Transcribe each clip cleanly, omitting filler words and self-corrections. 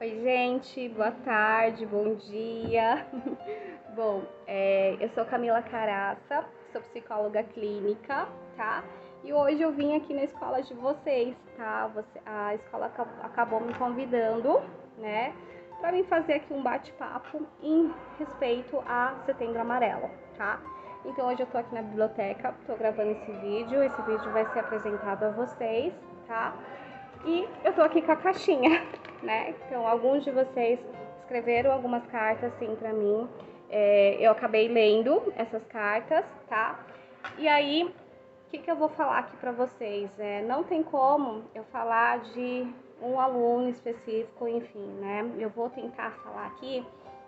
Oi, gente, boa tarde, bom dia. Bom, eu sou Camila Caraça, sou psicóloga clínica, tá? E hoje eu vim aqui na escola de vocês, tá? A escola acabou me convidando, né, para mim fazer aqui um bate-papo em respeito a Setembro Amarelo, tá? Então hoje eu tô aqui na biblioteca, tô gravando esse vídeo vai ser apresentado a vocês, tá? E eu tô aqui com a caixinha, né? Então, alguns de vocês escreveram algumas cartas, assim, pra mim. Eu acabei lendo essas cartas, tá? E aí, o que eu vou falar aqui pra vocês? Não tem como eu falar de um aluno específico, enfim, né? Eu vou tentar falar aqui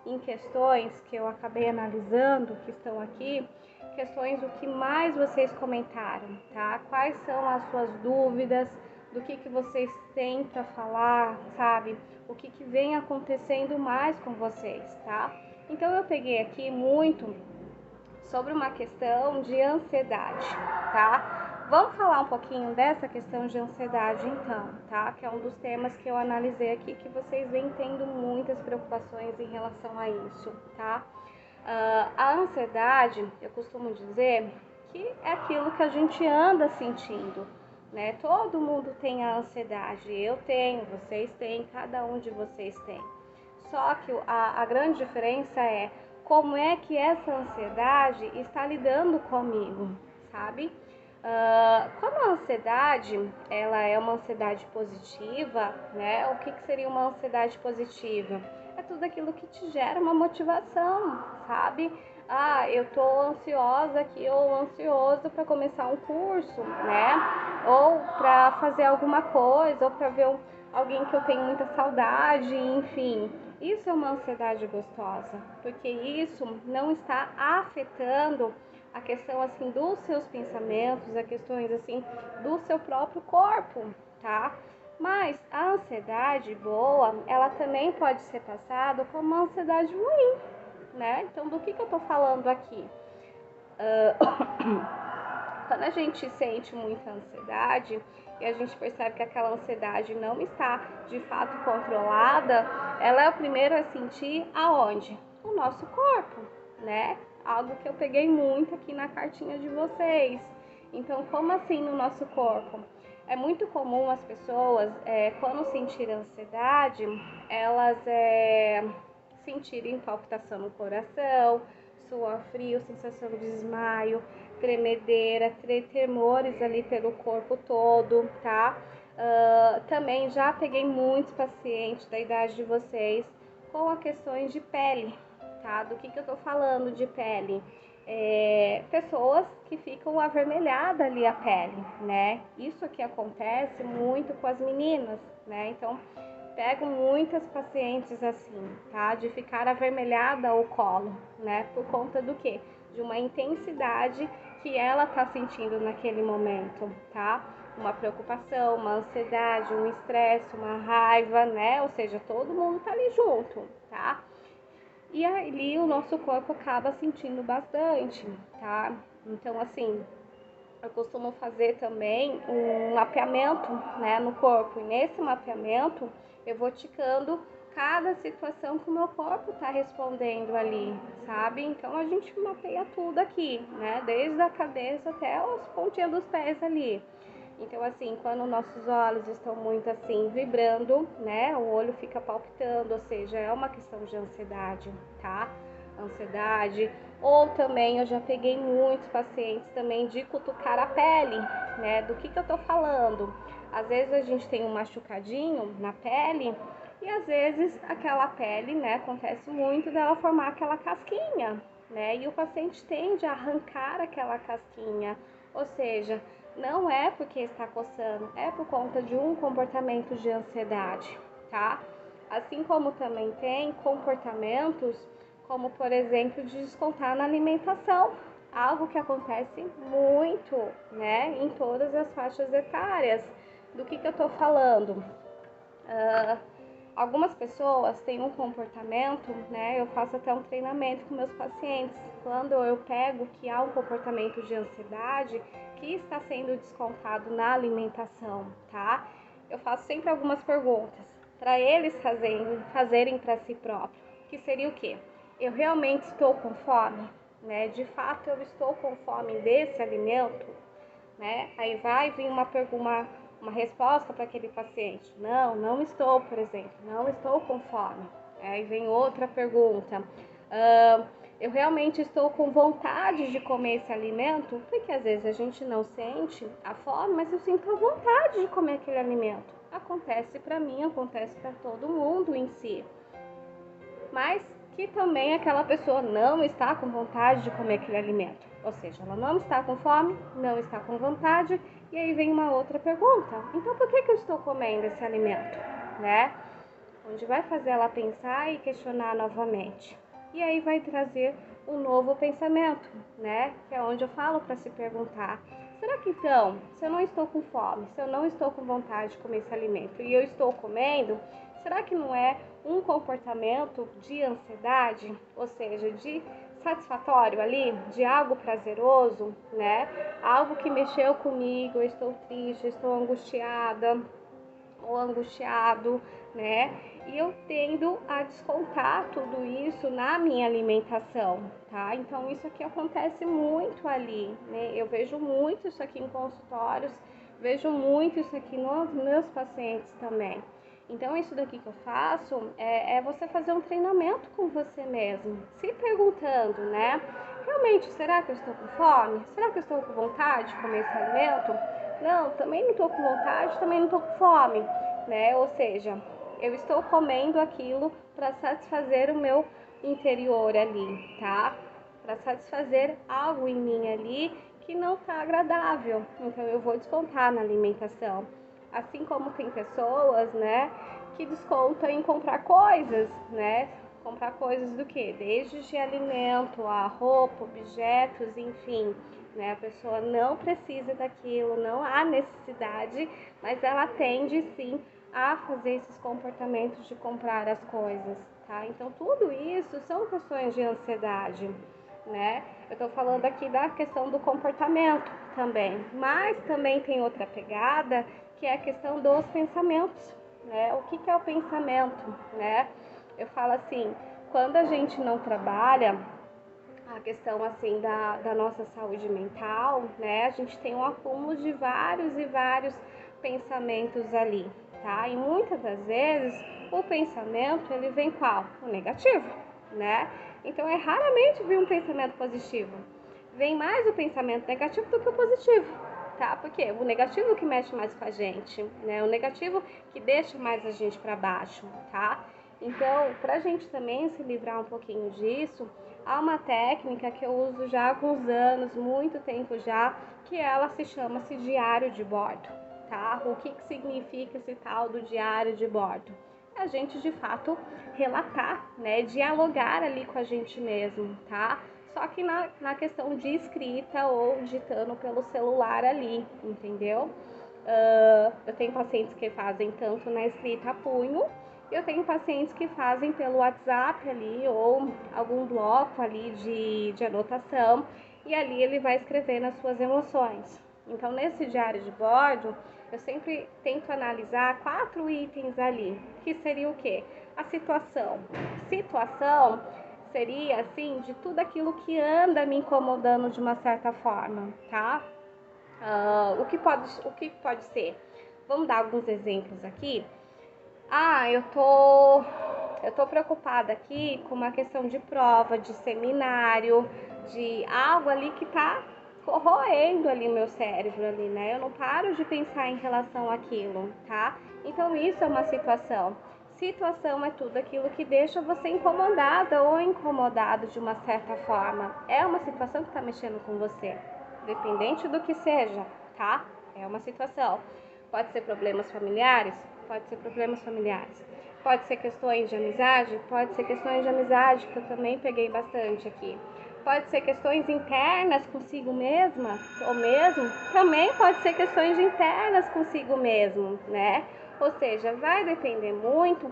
em questões que eu acabei analisando, que estão aqui, questões do que mais vocês comentaram, tá? Quais são as suas dúvidas, do que vocês têm para falar, sabe? O que vem acontecendo mais com vocês, tá? Então eu peguei aqui muito sobre uma questão de ansiedade, tá? Vamos falar um pouquinho dessa questão de ansiedade então, tá? Que é um dos temas que eu analisei aqui, que vocês vêm tendo muitas preocupações em relação a isso, tá? A ansiedade, eu costumo dizer que é aquilo que a gente anda sentindo, né? Todo mundo tem a ansiedade, eu tenho, vocês têm, cada um de vocês tem. Só que a grande diferença é como é que essa ansiedade está lidando comigo, sabe? Quando a ansiedade, ela é uma ansiedade positiva, né? O que seria uma ansiedade positiva? É tudo aquilo que te gera uma motivação, sabe? Eu tô ansiosa aqui ou ansioso para começar um curso, né? Ou para fazer alguma coisa, ou para ver alguém que eu tenho muita saudade, enfim. Isso é uma ansiedade gostosa, porque isso não está afetando a questão assim dos seus pensamentos, a questões assim do seu próprio corpo, tá? Mas a ansiedade boa, ela também pode ser passada como uma ansiedade ruim, né? Então, do que eu tô falando aqui? Quando a gente sente muita ansiedade e a gente percebe que aquela ansiedade não está de fato controlada, ela é o primeiro a sentir aonde? No nosso corpo, né? Algo que eu peguei muito aqui na cartinha de vocês. Então, como assim no nosso corpo? É muito comum as pessoas, quando sentirem ansiedade, elas sentirem palpitação no coração, suor frio, sensação de desmaio, tremedeira, tremores ali pelo corpo todo, tá? Também já peguei muitos pacientes da idade de vocês com a questões de pele, tá? Do que eu tô falando de pele? Pessoas que ficam avermelhada ali a pele, né? Isso que acontece muito com as meninas, né? Então, pego muitas pacientes assim, tá? De ficar avermelhada o colo, né? Por conta do quê? De uma intensidade que ela tá sentindo naquele momento, tá? Uma preocupação, uma ansiedade, um estresse, uma raiva, né? Ou seja, todo mundo tá ali junto, tá? E ali o nosso corpo acaba sentindo bastante, tá? Então, assim, eu costumo fazer também um mapeamento, né, no corpo. E nesse mapeamento eu vou ticando cada situação que o meu corpo está respondendo ali, sabe? Então a gente mapeia tudo aqui, né? Desde a cabeça até os pontinhos dos pés ali. Então, assim, quando nossos olhos estão muito assim vibrando, né? O olho fica palpitando, ou seja, é uma questão de ansiedade, tá? Ansiedade. Ou também eu já peguei muitos pacientes também de cutucar a pele, né? Do que eu tô falando? Às vezes a gente tem um machucadinho na pele e às vezes aquela pele, né, acontece muito dela formar aquela casquinha, né? E o paciente tende a arrancar aquela casquinha, ou seja, não é porque está coçando, é por conta de um comportamento de ansiedade, tá? Assim como também tem comportamentos como, por exemplo, de descontar na alimentação, algo que acontece muito, né, em todas as faixas etárias. Do que eu tô falando? Algumas pessoas têm um comportamento, né? Eu faço até um treinamento com meus pacientes. Quando eu pego que há um comportamento de ansiedade que está sendo descontado na alimentação, tá? Eu faço sempre algumas perguntas. para eles fazerem para si próprio, que seria o quê? Eu realmente estou com fome, né? De fato eu estou com fome desse alimento, né? Aí vai vir uma resposta para aquele paciente. Não, não estou, por exemplo, não estou com fome. Aí vem outra pergunta. Eu realmente estou com vontade de comer esse alimento? Porque às vezes a gente não sente a fome, mas eu sinto a vontade de comer aquele alimento. Acontece para mim, acontece para todo mundo em si. Mas que também aquela pessoa não está com vontade de comer aquele alimento. Ou seja, ela não está com fome, não está com vontade, e aí vem uma outra pergunta. Então, por que eu estou comendo esse alimento? Né? Onde vai fazer ela pensar e questionar novamente. E aí vai trazer um novo pensamento, né? Que é onde eu falo para se perguntar: será que então, se eu não estou com fome, se eu não estou com vontade de comer esse alimento e eu estou comendo, será que não é um comportamento de ansiedade, ou seja, de satisfatório ali, de algo prazeroso, né? Algo que mexeu comigo, eu estou triste, eu estou angustiada ou angustiado, né? E eu tendo a descontar tudo isso na minha alimentação, tá? Então isso aqui acontece muito ali, né? Eu vejo muito isso aqui em consultórios, vejo muito isso aqui nos meus pacientes também. Então isso daqui que eu faço é você fazer um treinamento com você mesmo, se perguntando, né? Realmente, será que eu estou com fome? Será que eu estou com vontade de comer esse alimento? Não, também não estou com vontade, também não estou com fome, né? Ou seja, eu estou comendo aquilo para satisfazer o meu interior ali, tá? Para satisfazer algo em mim ali que não está agradável. Então eu vou descontar na alimentação. Assim como tem pessoas, né, que descontam em comprar coisas, né? Comprar coisas do que? Desde de alimento, a roupa, objetos, enfim, né? A pessoa não precisa daquilo, não há necessidade, mas ela tende sim a fazer esses comportamentos de comprar as coisas, tá? Então tudo isso são questões de ansiedade, né? Eu tô falando aqui da questão do comportamento também, mas também tem outra pegada que é a questão dos pensamentos, né? O que é o pensamento, né? Eu falo assim, quando a gente não trabalha a questão assim da nossa saúde mental, né? A gente tem um acúmulo de vários e vários pensamentos ali, tá? E muitas das vezes o pensamento ele vem qual? O negativo, né? Então é raramente vir um pensamento positivo. Vem mais o pensamento negativo do que o positivo, tá? Porque o negativo que mexe mais com a gente, né? O negativo que deixa mais a gente para baixo, tá? Então, pra gente também se livrar um pouquinho disso, há uma técnica que eu uso já há alguns anos, muito tempo já, que ela se chama-se diário de bordo, tá? O que significa esse tal do diário de bordo? É a gente, de fato, relatar, né? Dialogar ali com a gente mesmo, tá? Só que na questão de escrita ou digitando pelo celular ali, entendeu? Eu tenho pacientes que fazem tanto na escrita a punho, eu tenho pacientes que fazem pelo WhatsApp ali ou algum bloco ali de anotação e ali ele vai escrevendo as suas emoções. Então, nesse diário de bordo, eu sempre tento analisar 4 itens ali, que seria o quê? A situação. Situação seria, assim, de tudo aquilo que anda me incomodando de uma certa forma, tá? O que pode ser? Vamos dar alguns exemplos aqui. Eu tô preocupada aqui com uma questão de prova, de seminário, de algo ali que tá corroendo ali meu cérebro ali, né? Eu não paro de pensar em relação àquilo, tá? Então isso é uma situação. Situação é tudo aquilo que deixa você incomodada ou incomodado de uma certa forma. É uma situação que tá mexendo com você, dependente do que seja, tá? É uma situação. Pode ser problemas familiares? Pode ser problemas familiares. Pode ser questões de amizade? Pode ser questões de amizade, que eu também peguei bastante aqui. Pode ser questões internas consigo mesma, ou mesmo, também pode ser questões internas consigo mesmo, né? Ou seja, vai depender muito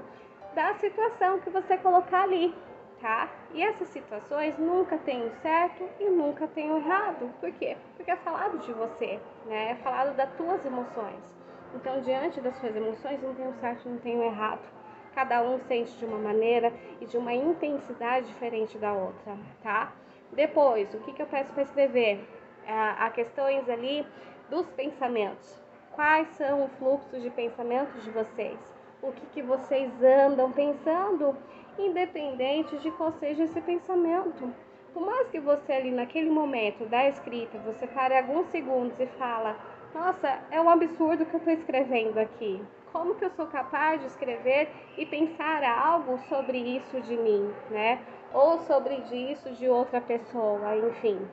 da situação que você colocar ali, tá? E essas situações nunca tem o certo e nunca tem o errado. Por quê? Porque é falado de você, né? É falado das tuas emoções. Então, diante das suas emoções, não tem o certo e não tem o errado. Cada um sente de uma maneira e de uma intensidade diferente da outra, tá? Depois, o que eu peço para escrever? Há questões ali dos pensamentos. Quais são os fluxos de pensamentos de vocês? O que vocês andam pensando, independente de qual seja esse pensamento. Por mais que você ali naquele momento da escrita, você pare alguns segundos e fala: nossa, é um absurdo que eu estou escrevendo aqui. Como que eu sou capaz de escrever e pensar algo sobre isso de mim, né? Ou sobre isso de outra pessoa, enfim.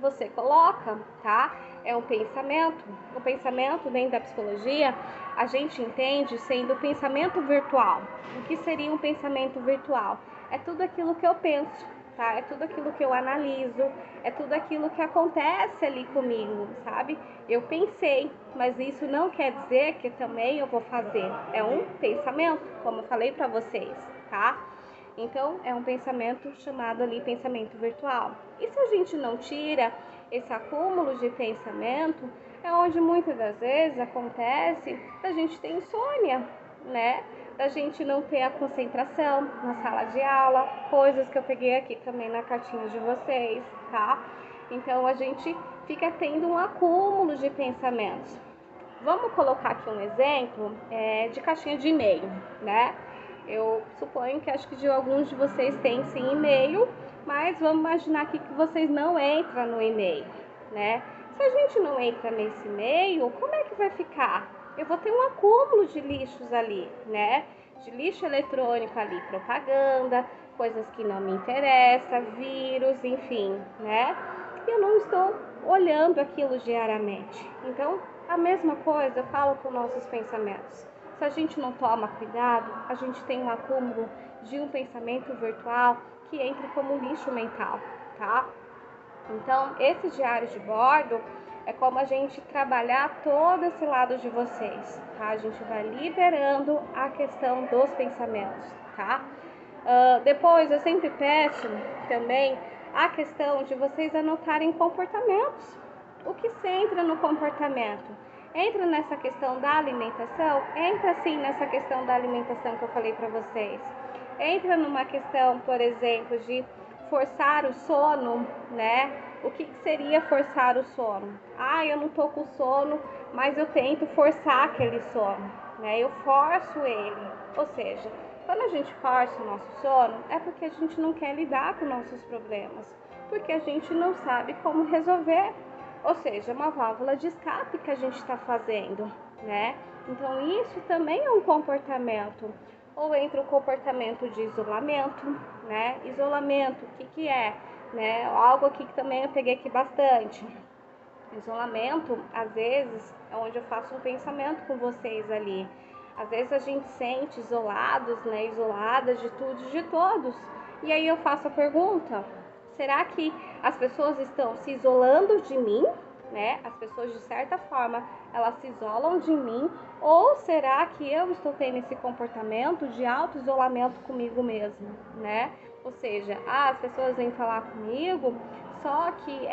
Você coloca, tá? É um pensamento. O pensamento dentro da psicologia, a gente entende sendo pensamento virtual. O que seria um pensamento virtual? É tudo aquilo que eu penso, tá? É tudo aquilo que eu analiso, é tudo aquilo que acontece ali comigo, sabe? Eu pensei, mas isso não quer dizer que também eu vou fazer. É um pensamento, como eu falei para vocês, tá? Então, é um pensamento chamado ali pensamento virtual. E se a gente não tira esse acúmulo de pensamento, é onde muitas das vezes acontece da gente ter insônia, né? Da gente não ter a concentração na sala de aula, coisas que eu peguei aqui também na cartinha de vocês, tá? Então, a gente fica tendo um acúmulo de pensamentos. Vamos colocar aqui um exemplo de caixinha de e-mail, né? Eu suponho que acho que de alguns de vocês têm sim e-mail, mas vamos imaginar aqui que vocês não entram no e-mail, né? Se a gente não entra nesse e-mail, como é que vai ficar? Eu vou ter um acúmulo de lixos ali, né? De lixo eletrônico ali, propaganda, coisas que não me interessam, vírus, enfim, né? E eu não estou olhando aquilo diariamente. Então, a mesma coisa eu falo com nossos pensamentos. Se a gente não toma cuidado, a gente tem um acúmulo de um pensamento virtual que entra como lixo mental, tá? Então, esse diário de bordo é como a gente trabalhar todo esse lado de vocês, tá? A gente vai liberando a questão dos pensamentos, tá? Depois, eu sempre peço também a questão de vocês anotarem comportamentos. O que se entra no comportamento? Entra nessa questão da alimentação? Entra sim nessa questão da alimentação que eu falei para vocês. Entra numa questão, por exemplo, de forçar o sono, né? O que seria forçar o sono? Eu não tô com sono, mas eu tento forçar aquele sono, né? Eu forço ele. Ou seja, quando a gente força o nosso sono, é porque a gente não quer lidar com nossos problemas, porque a gente não sabe como resolver. Ou seja, uma válvula de escape que a gente está fazendo, né? Então, isso também é um comportamento. Ou entra o comportamento de isolamento, né? Isolamento, o que é? Né? Algo aqui que também eu peguei aqui bastante. Isolamento, às vezes, é onde eu faço um pensamento com vocês ali. Às vezes a gente sente isolados, né? Isoladas de tudo e de todos. E aí eu faço a pergunta: será que as pessoas estão se isolando de mim, né? As pessoas, de certa forma, elas se isolam de mim, ou será que eu estou tendo esse comportamento de auto-isolamento comigo mesmo, né? Ou seja, as pessoas vêm falar comigo, só que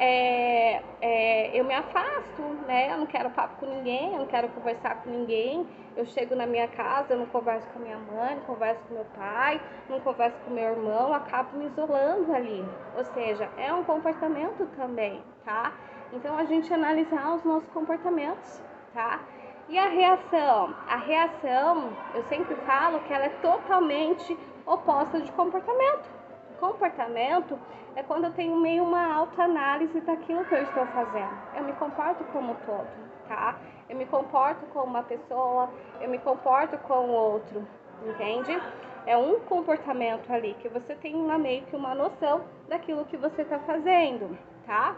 eu me afasto, né? Eu não quero papo com ninguém, eu não quero conversar com ninguém. Eu chego na minha casa, eu não converso com a minha mãe, não converso com meu pai, não converso com meu irmão, acabo me isolando ali. Ou seja, é um comportamento também, tá? Então, a gente analisar os nossos comportamentos, tá? E a reação? A reação, eu sempre falo que ela é totalmente oposta de comportamento. Comportamento é quando eu tenho meio uma autoanálise daquilo que eu estou fazendo. Eu me comporto como todo, tá? Eu me comporto como uma pessoa, eu me comporto com o outro, entende? É um comportamento ali que você tem meio que uma noção daquilo que você está fazendo, tá?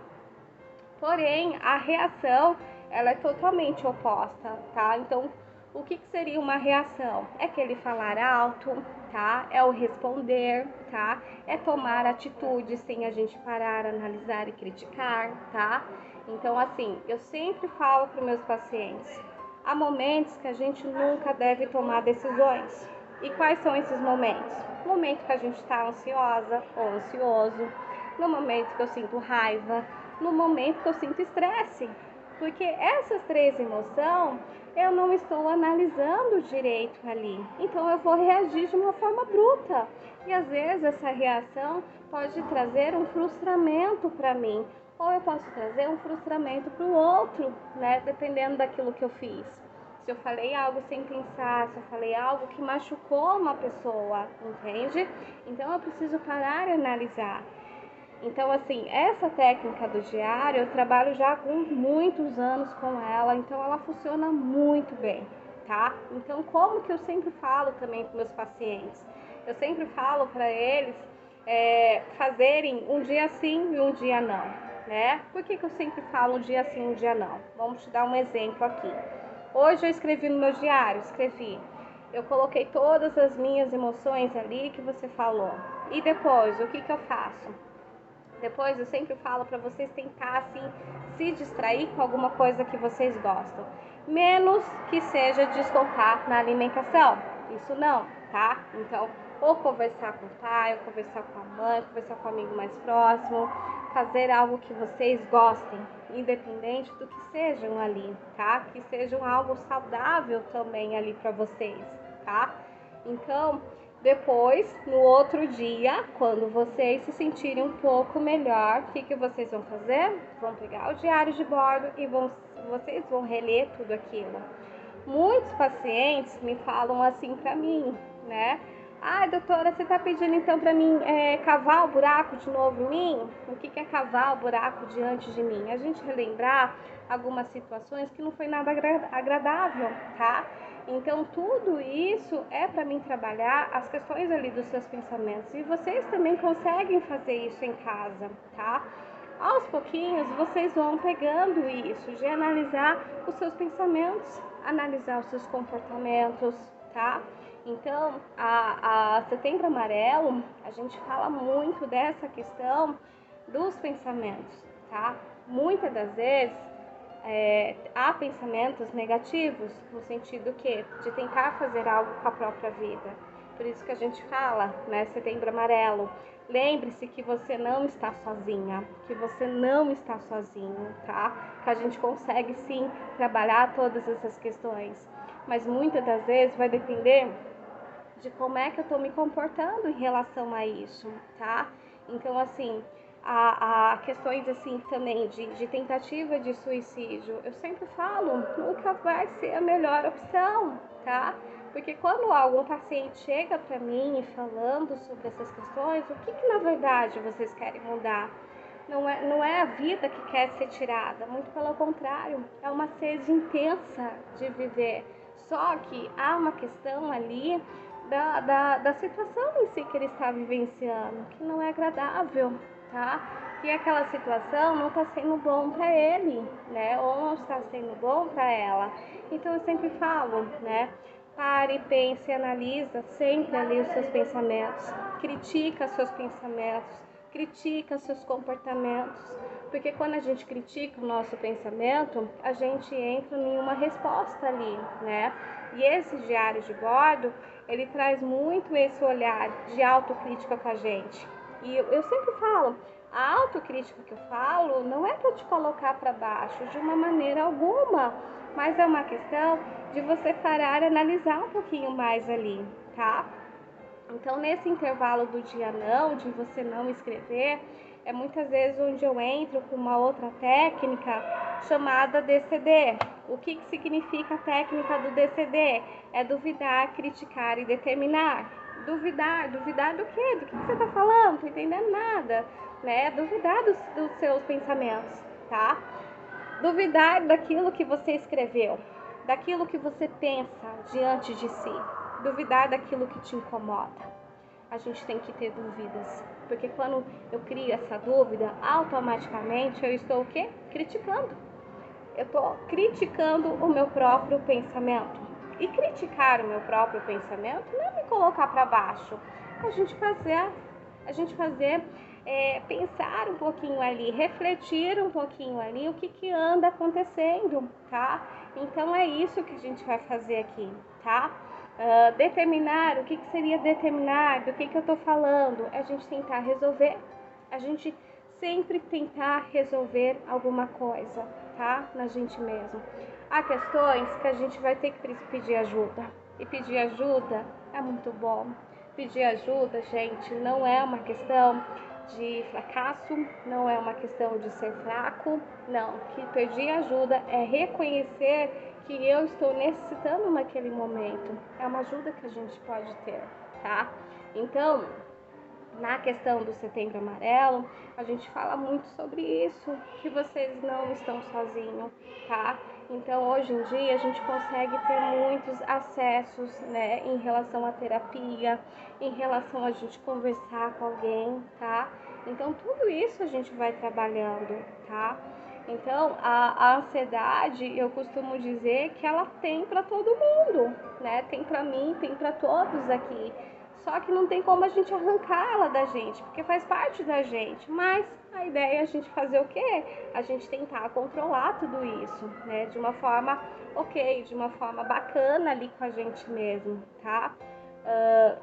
Porém, a reação, ela é totalmente oposta, tá? Então, o que seria uma reação? É aquele falar alto, tá? É o responder, tá? É tomar atitude sem a gente parar, analisar e criticar, tá? Então, assim, eu sempre falo para os meus pacientes, há momentos que a gente nunca deve tomar decisões. E quais são esses momentos? No momento que a gente está ansiosa ou ansioso, no momento que eu sinto raiva, no momento que eu sinto estresse. Porque essas três emoções eu não não estou analisando direito ali. Então eu vou reagir de uma forma bruta. E às vezes essa reação pode trazer um frustramento para mim, ou eu posso trazer um frustramento para o outro, né? Dependendo daquilo que eu fiz. Se eu falei algo sem pensar, se eu falei algo que machucou uma pessoa, entende? Então eu preciso parar e analisar. Então, assim, essa técnica do diário, eu trabalho já com muitos anos com ela, então ela funciona muito bem, tá? Então, como que eu sempre falo também com meus pacientes? Eu sempre falo para eles fazerem um dia sim e um dia não, né? Por que eu sempre falo um dia sim e um dia não? Vamos te dar um exemplo aqui. Hoje eu escrevi no meu diário, eu coloquei todas as minhas emoções ali que você falou. E depois, o que eu faço? Depois eu sempre falo para vocês tentar assim se distrair com alguma coisa que vocês gostam, menos que seja desfocar na alimentação. Isso não, tá? Então, ou conversar com o pai, ou conversar com a mãe, conversar com o amigo mais próximo, fazer algo que vocês gostem, independente do que sejam ali, tá? Que sejam algo saudável também ali para vocês, tá? Então, depois, no outro dia, quando vocês se sentirem um pouco melhor, o que vocês vão fazer? Vão pegar o diário de bordo e vocês vão reler tudo aquilo. Muitos pacientes me falam assim pra mim, né? Ah, doutora, você tá pedindo então pra mim cavar o buraco de novo em mim? O que é cavar o buraco diante de mim? A gente relembrar algumas situações que não foi nada agradável, tá? Então, tudo isso é para mim trabalhar as questões ali dos seus pensamentos. E vocês também conseguem fazer isso em casa, tá? Aos pouquinhos, vocês vão pegando isso, de analisar os seus pensamentos, analisar os seus comportamentos, tá? Então, a Setembro Amarelo, a gente fala muito dessa questão dos pensamentos, tá? Muitas das vezes, há pensamentos negativos, no sentido que de tentar fazer algo com a própria vida. Por isso que a gente fala, né, Setembro Amarelo. Lembre-se que você não está sozinha, que você não está sozinho, tá? Que a gente consegue sim trabalhar todas essas questões, mas muitas das vezes vai depender de como é que eu estou me comportando em relação a isso, tá? Então, assim, a questões assim também de tentativa de suicídio, eu sempre falo, nunca vai ser a melhor opção, tá? Porque quando algum paciente chega para mim falando sobre essas questões, o que na verdade vocês querem mudar? Não é a vida que quer ser tirada, muito pelo contrário, é uma sede intensa de viver. Só que há uma questão ali da situação em si que ele está vivenciando, que não é agradável, tá? Que aquela situação não está sendo bom para ele, né? Ou não está sendo bom para ela. Então eu sempre falo, né? Pare, pense, analisa sempre ali os seus pensamentos, critica seus pensamentos, critica seus comportamentos, porque quando a gente critica o nosso pensamento, a gente entra em uma resposta ali, né? E esse diário de bordo, ele traz muito esse olhar de autocrítica com a gente. E eu sempre falo, a autocrítica que eu falo não é para te colocar para baixo de uma maneira alguma, mas é uma questão de você parar e analisar um pouquinho mais ali, tá? Então, nesse intervalo do dia não, de você não escrever, é muitas vezes onde eu entro com uma outra técnica chamada DCD. O que significa a técnica do DCD? É duvidar, criticar e determinar. Duvidar do quê? Do que você está falando? Não tô entendendo nada, né? Duvidar dos seus pensamentos, tá? Duvidar daquilo que você escreveu, daquilo que você pensa diante de si. Duvidar daquilo que te incomoda. A gente tem que ter dúvidas, porque quando eu crio essa dúvida, automaticamente eu estou o quê? Criticando. Eu estou criticando o meu próprio pensamento. E criticar o meu próprio pensamento não é me colocar para baixo. A gente fazer pensar um pouquinho ali, refletir um pouquinho ali o que anda acontecendo, tá? Então é isso que a gente vai fazer aqui, tá? Determinar, o que seria determinar, do que eu estou falando, é a gente tentar resolver, a gente sempre tentar resolver alguma coisa, tá? Na gente mesmo. há questões que a gente vai ter que pedir ajuda. E pedir ajuda é muito bom. Pedir ajuda, gente, não é uma questão de fracasso, não é uma questão de ser fraco, não. Que pedir ajuda é reconhecer que eu estou necessitando naquele momento. É uma ajuda que a gente pode ter, tá? Então, na questão do Setembro Amarelo, a gente fala muito sobre isso, que vocês não estão sozinhos, tá? Então, hoje em dia, a gente consegue ter muitos acessos, né, em relação à terapia, em relação a gente conversar com alguém, tá? Então, tudo isso a gente vai trabalhando, tá? Então, a ansiedade, eu costumo dizer que ela tem para todo mundo, né? Tem para mim, tem para todos aqui. Só que não tem como a gente arrancar ela da gente, porque faz parte da gente. Mas a ideia é a gente fazer o quê? A gente tentar controlar tudo isso, né? De uma forma ok, de uma forma bacana ali com a gente mesmo, tá?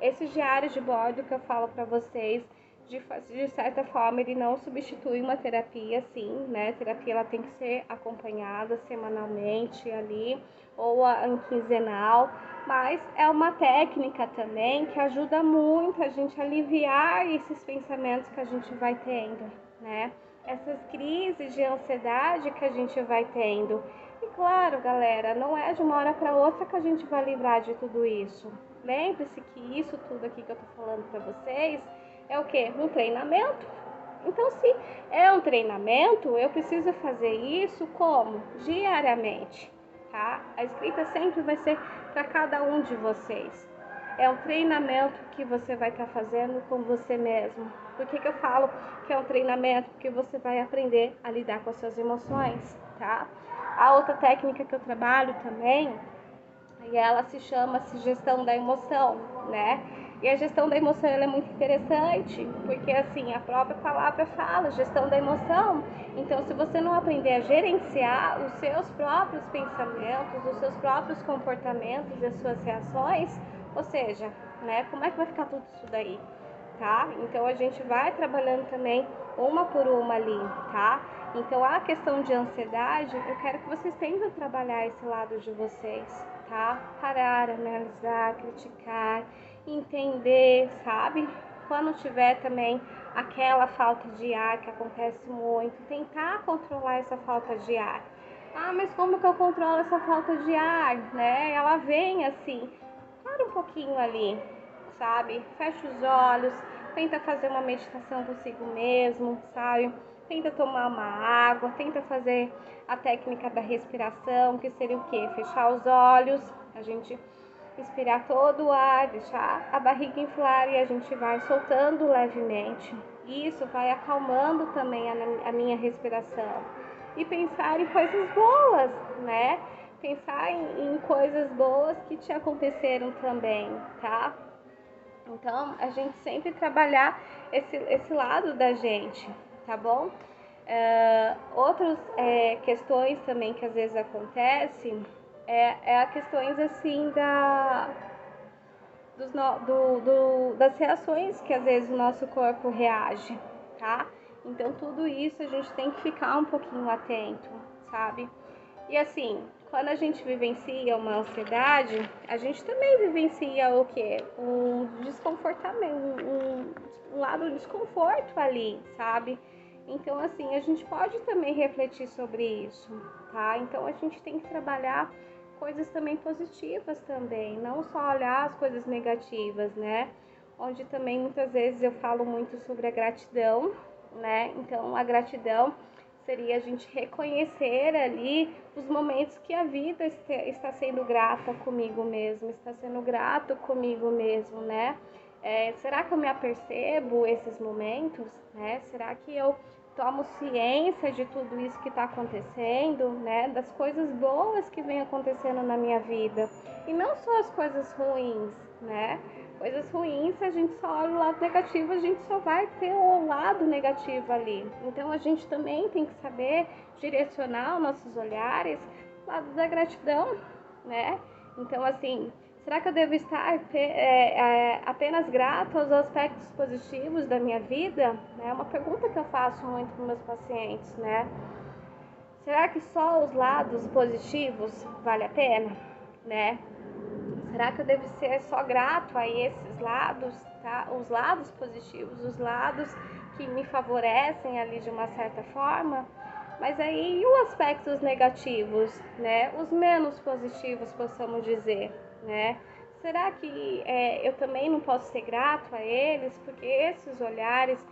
Esses diários de bordo que eu falo para vocês, de certa forma, ele não substitui uma terapia, sim, né? A terapia ela tem que ser acompanhada semanalmente ali, ou em quinzenal, mas é uma técnica também que ajuda muito a gente a aliviar esses pensamentos que a gente vai tendo, né? Essas crises de ansiedade que a gente vai tendo. E claro, galera, não é de uma hora para outra que a gente vai livrar de tudo isso. Lembre-se que isso tudo aqui que eu tô falando para vocês é o quê? Um treinamento. Então, se é um treinamento, eu preciso fazer isso como? Diariamente, tá? A escrita sempre vai ser para cada um de vocês. É um treinamento que você vai estar fazendo com você mesmo. Por que eu falo que é um treinamento? Porque você vai aprender a lidar com as suas emoções, tá? A outra técnica que eu trabalho também, e ela se chama gestão da emoção, né? E a gestão da emoção ela é muito interessante, porque assim, a própria palavra fala, gestão da emoção. Então, se você não aprender a gerenciar os seus próprios pensamentos, os seus próprios comportamentos e as suas reações, ou seja, né, como é que vai ficar tudo isso daí, tá? Então, a gente vai trabalhando também uma por uma ali, tá? Então, a questão de ansiedade, eu quero que vocês tentem trabalhar esse lado de vocês, tá? Parar, analisar, criticar, entender, sabe? Quando tiver também aquela falta de ar que acontece muito, tentar controlar essa falta de ar. Ah, mas como que eu controlo essa falta de ar, né? Ela vem assim, para um pouquinho ali, sabe? Fecha os olhos, tenta fazer uma meditação consigo mesmo, sabe? Tenta tomar uma água, tenta fazer a técnica da respiração, que seria o quê? Fechar os olhos, a gente inspirar todo o ar, deixar a barriga inflar e a gente vai soltando levemente. Isso vai acalmando também a minha respiração. E pensar em coisas boas, né? Pensar em coisas boas que te aconteceram também, tá? Então, a gente sempre trabalhar esse lado da gente, tá bom? Outras questões também que às vezes acontecem a questões assim das reações que às vezes o nosso corpo reage, tá? Então tudo isso a gente tem que ficar um pouquinho atento, sabe? E assim, quando a gente vivencia uma ansiedade, a gente também vivencia o quê? Um desconfortamento, um lado de desconforto ali, sabe? Então assim, a gente pode também refletir sobre isso, tá? Então a gente tem que trabalhar coisas também positivas também, não só olhar as coisas negativas, né? Onde também muitas vezes eu falo muito sobre a gratidão, né? Então a gratidão seria a gente reconhecer ali os momentos que a vida está sendo grata comigo mesmo, está sendo grato comigo mesmo, né? Será que eu me apercebo esses momentos, né? Será que eu tomo ciência de tudo isso que está acontecendo, né? Das coisas boas que vem acontecendo na minha vida e não só as coisas ruins, né? Coisas ruins, se a gente só olha o lado negativo, a gente só vai ter o lado negativo ali. Então a gente também tem que saber direcionar os nossos olhares pro lado da gratidão, né? Então assim, será que eu devo estar apenas grato aos aspectos positivos da minha vida? É uma pergunta que eu faço muito para meus pacientes, né? Será que só os lados positivos vale a pena, né? Será que eu devo ser só grato a esses lados, tá? Os lados positivos, os lados que me favorecem ali de uma certa forma? Mas aí e os aspectos negativos, né? Os menos positivos, possamos dizer, né? Será que eu também não posso ser grato a eles? Porque esses olhares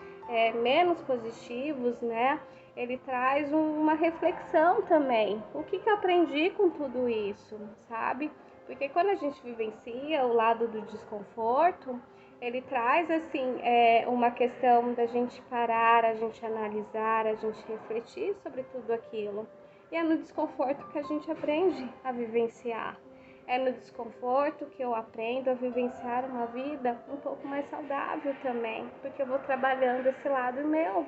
menos positivos, né? Ele traz uma reflexão também. O que eu aprendi com tudo isso, sabe? Porque quando a gente vivencia o lado do desconforto, ele traz assim uma questão da gente parar, a gente analisar, a gente refletir sobre tudo aquilo. E é no desconforto que a gente aprende a vivenciar. É no desconforto que eu aprendo a vivenciar uma vida um pouco mais saudável também, porque eu vou trabalhando esse lado meu.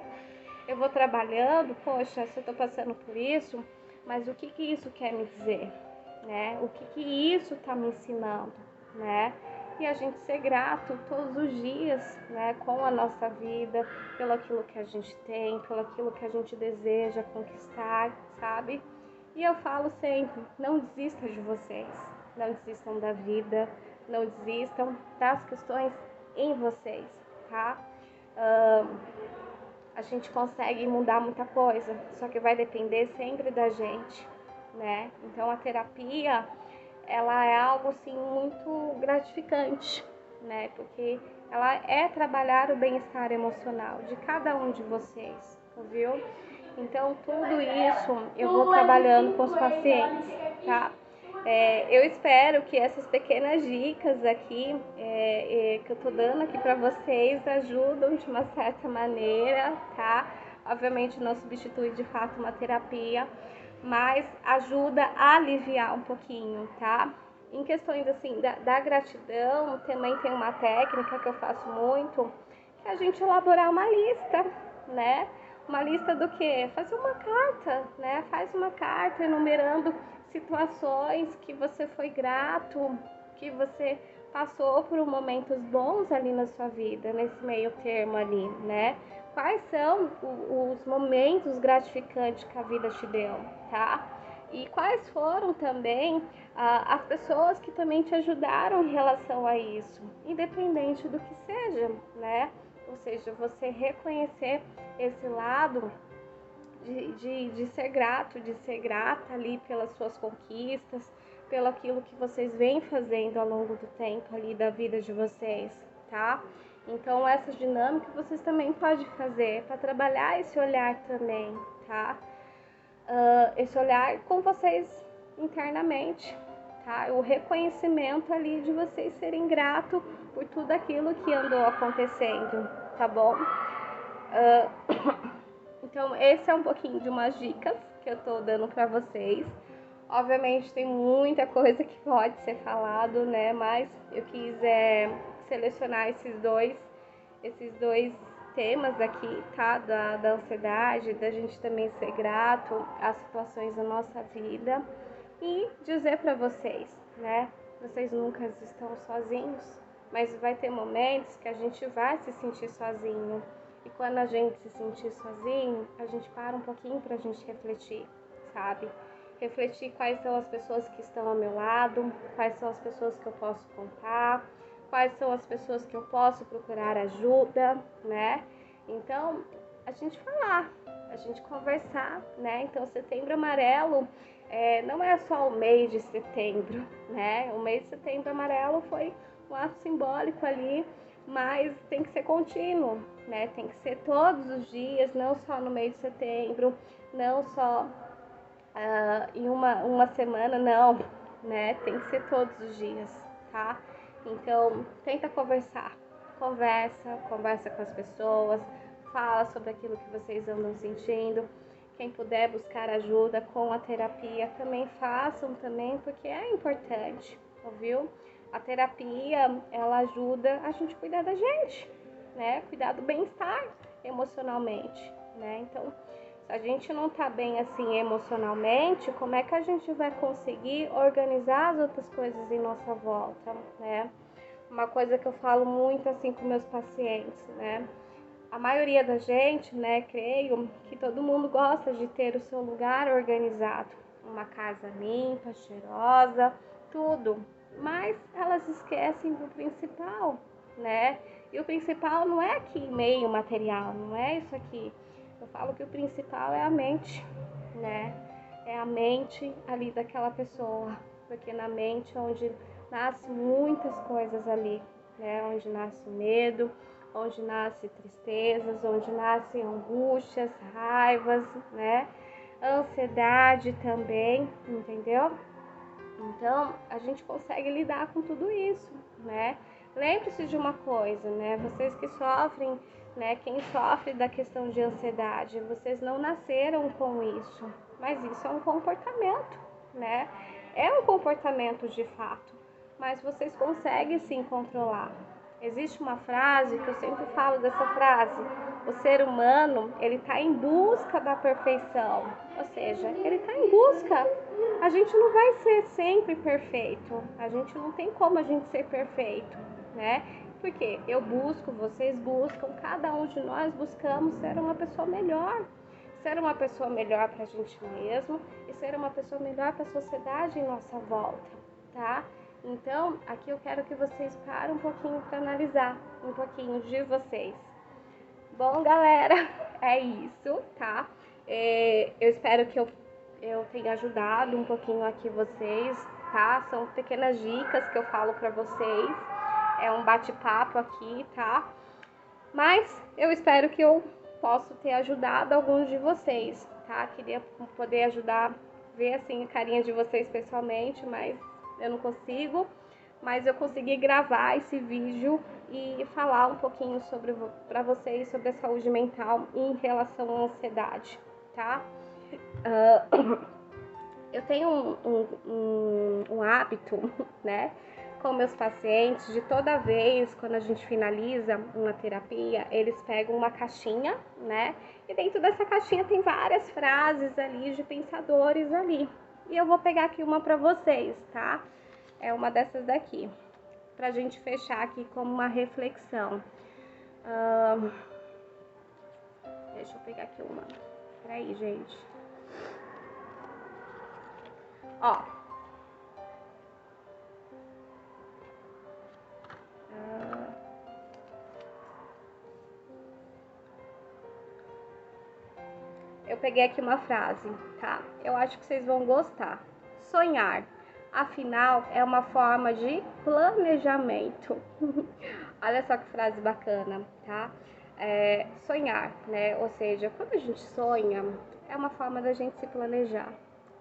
Eu vou trabalhando, poxa, se eu estou passando por isso, mas o que isso quer me dizer? Né? O que isso está me ensinando, né? E a gente ser grato todos os dias, né, com a nossa vida, pelo aquilo que a gente tem, pelo aquilo que a gente deseja conquistar, sabe? E eu falo sempre, não desistam de vocês, não desistam da vida, não desistam das questões em vocês, tá? A gente consegue mudar muita coisa, só que vai depender sempre da gente, né? Então a terapia, ela é algo assim muito gratificante, né? Porque ela é trabalhar o bem-estar emocional de cada um de vocês, viu? Então tudo isso eu vou trabalhando com os pacientes, tá? Eu espero que essas pequenas dicas aqui que eu tô dando aqui para vocês ajudam de uma certa maneira, tá? Obviamente não substitui de fato uma terapia, mas ajuda a aliviar um pouquinho, tá? Em questões assim da gratidão, também tem uma técnica que eu faço muito, que é a gente elaborar uma lista, né? Uma lista do quê? Fazer uma carta, né? Faz uma carta enumerando situações que você foi grato, que você passou por momentos bons ali na sua vida, nesse meio termo ali, né? Quais são os momentos gratificantes que a vida te deu, tá? E quais foram também as pessoas que também te ajudaram em relação a isso, independente do que seja, né? Ou seja, você reconhecer esse lado de ser grato, de ser grata ali pelas suas conquistas, pelo aquilo que vocês vêm fazendo ao longo do tempo ali da vida de vocês, tá? Então essa dinâmica vocês também podem fazer para trabalhar esse olhar também, tá? Esse olhar com vocês internamente, tá? O reconhecimento ali de vocês serem gratos por tudo aquilo que andou acontecendo, tá bom? Então, esse é um pouquinho de umas dicas que eu tô dando para vocês. Obviamente, tem muita coisa que pode ser falado, né? Mas eu quis selecionar esses dois temas aqui, tá? Da ansiedade, da gente também ser grato às situações da nossa vida e dizer para vocês, né? Vocês nunca estão sozinhos, mas vai ter momentos que a gente vai se sentir sozinho. E quando a gente se sentir sozinho, a gente para um pouquinho pra gente refletir, sabe? Refletir quais são as pessoas que estão ao meu lado, quais são as pessoas que eu posso contar, quais são as pessoas que eu posso procurar ajuda, né? Então, a gente falar, a gente conversar, né? Então, Setembro Amarelo não é só o mês de setembro, né? O mês de Setembro Amarelo foi um ato simbólico ali, mas tem que ser contínuo, né? Tem que ser todos os dias, não só no mês de setembro, não só em uma semana, não, né? Tem que ser todos os dias, tá? Então, tenta conversar, conversa com as pessoas, fala sobre aquilo que vocês andam sentindo. Quem puder buscar ajuda com a terapia, também façam também, porque é importante, ouviu? A terapia, ela ajuda a gente a cuidar da gente, né? Cuidar do bem-estar emocionalmente, né? Então, se a gente não tá bem assim emocionalmente, como é que a gente vai conseguir organizar as outras coisas em nossa volta, né? Uma coisa que eu falo muito assim com meus pacientes, né? a maioria da gente, né, creio que todo mundo gosta de ter o seu lugar organizado, uma casa limpa, cheirosa, tudo. Mas elas esquecem do principal, né? E o principal não é aqui meio material, não é isso aqui. Eu falo que o principal é a mente, né? É a mente ali daquela pessoa, porque na mente é onde nasce muitas coisas ali, né? Onde nasce medo, onde nasce tristezas, onde nascem angústias, raivas, né? Ansiedade também, entendeu? Então, a gente consegue lidar com tudo isso, né? Lembre-se de uma coisa, né? Vocês que sofrem, né? Quem sofre da questão de ansiedade, vocês não nasceram com isso, mas isso é um comportamento, né? É um comportamento de fato, mas vocês conseguem sim controlar. Existe uma frase que eu sempre falo dessa frase: o ser humano, ele está em busca da perfeição, ou seja, ele está em busca. A gente não vai ser sempre perfeito, a gente não tem como a gente ser perfeito, né? Porque eu busco, vocês buscam, cada um de nós buscamos ser uma pessoa melhor. Ser uma pessoa melhor para a gente mesmo e ser uma pessoa melhor para a sociedade em nossa volta, tá? Então, aqui eu quero que vocês parem um pouquinho para analisar um pouquinho de vocês. Bom, galera, é isso, tá? Eu espero que eu tenha ajudado um pouquinho aqui vocês, tá? São pequenas dicas que eu falo para vocês. É um bate-papo aqui, tá? Mas eu espero que eu possa ter ajudado alguns de vocês, tá? Queria poder ajudar, ver assim a carinha de vocês pessoalmente, mas eu não consigo. Mas eu consegui gravar esse vídeo e falar um pouquinho para vocês sobre a saúde mental em relação à ansiedade, tá? Eu tenho um hábito, né, com meus pacientes, de toda vez quando a gente finaliza uma terapia, eles pegam uma caixinha, né, e dentro dessa caixinha tem várias frases ali de pensadores ali. E eu vou pegar aqui uma para vocês, tá? É uma dessas daqui, pra gente fechar aqui como uma reflexão. Deixa eu pegar aqui uma. Peraí, gente. Ó. Eu peguei aqui uma frase, tá? Eu acho que vocês vão gostar. Sonhar, afinal, é uma forma de planejamento. Olha só que frase bacana, tá? Sonhar, né? Ou seja, quando a gente sonha, é uma forma da gente se planejar.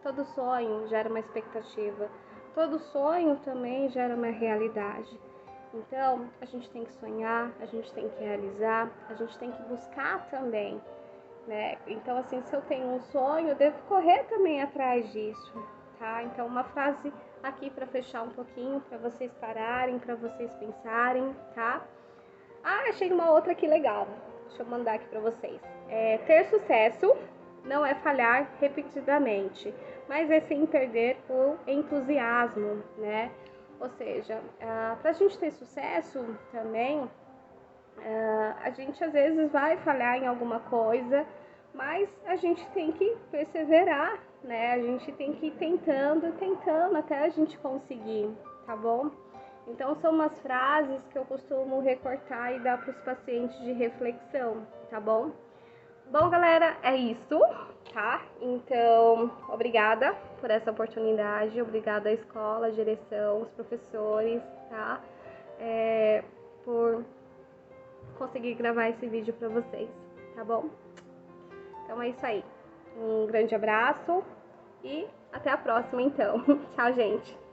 Todo sonho gera uma expectativa. Todo sonho também gera uma realidade. Então, a gente tem que sonhar, a gente tem que realizar, a gente tem que buscar também, né? Então, assim, se eu tenho um sonho, eu devo correr também atrás disso, tá? Então, uma frase aqui para fechar um pouquinho, para vocês pararem, para vocês pensarem, tá? Achei uma outra aqui legal. Deixa eu mandar aqui para vocês. Ter sucesso não é falhar repetidamente, mas é sem perder o entusiasmo, né? Ou seja, para a gente ter sucesso também, a gente às vezes vai falhar em alguma coisa, mas a gente tem que perseverar, né? A gente tem que ir tentando até a gente conseguir, tá bom? Então são umas frases que eu costumo recortar e dar para os pacientes de reflexão, tá bom? Bom, galera, é isso, tá? Então, obrigada por essa oportunidade, obrigada à escola, à direção, os professores, tá? Por conseguir gravar esse vídeo para vocês, tá bom? Então é isso aí. Um grande abraço e até a próxima, então. Tchau, gente!